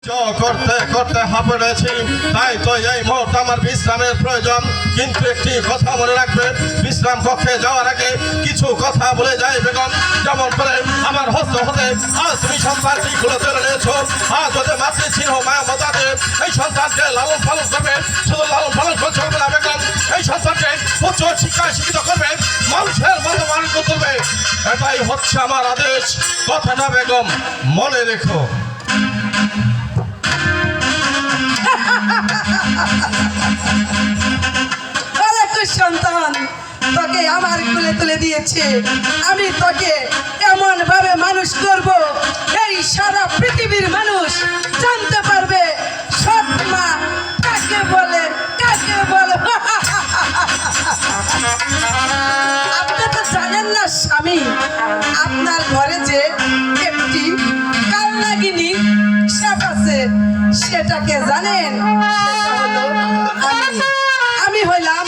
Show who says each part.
Speaker 1: করতে করতে হাঁপিয়েছি, তাই তো এই মুহূর্তে আমার বিশ্রামের প্রয়োজন। কিন্তু একটি কথা মনে রাখবে, বিশ্রাম কক্ষে যাওয়ার আগে কিছু কথা বলে যায় বেগম। যেমন করে আমার হস্ত হতে আজ তুমি সন্তানটি খুলে তুলে নিয়েছো, আজ ওদের মাতৃ ছিল মায়া মতাতে এই সন্তানকে লালন পালন করবে। শুধু লালন পালন করছে হবে না বেগম, এই সন্তানকে উচ্চ শিক্ষায় শিক্ষিত করবে, মানুষের মতো মানুষ করবে। এটাই হচ্ছে আমার আদেশ। কথাটা বেগম মনে রেখো।
Speaker 2: সন্তান তোকে আমার কোলে তুলে দিয়েছে, আমি তোকে এমন ভাবে মানুষ করব এই সারা পৃথিবীর মানুষ জানতে পারবে সৎ মা কাকে বলে কাকে বলে। আপনি তো জানেন না স্বামী, আপনার ঘরে যে একটি কালনাগিনী সাপ আছে সেটাকে জানেন? সেটা হলো আমি হইলাম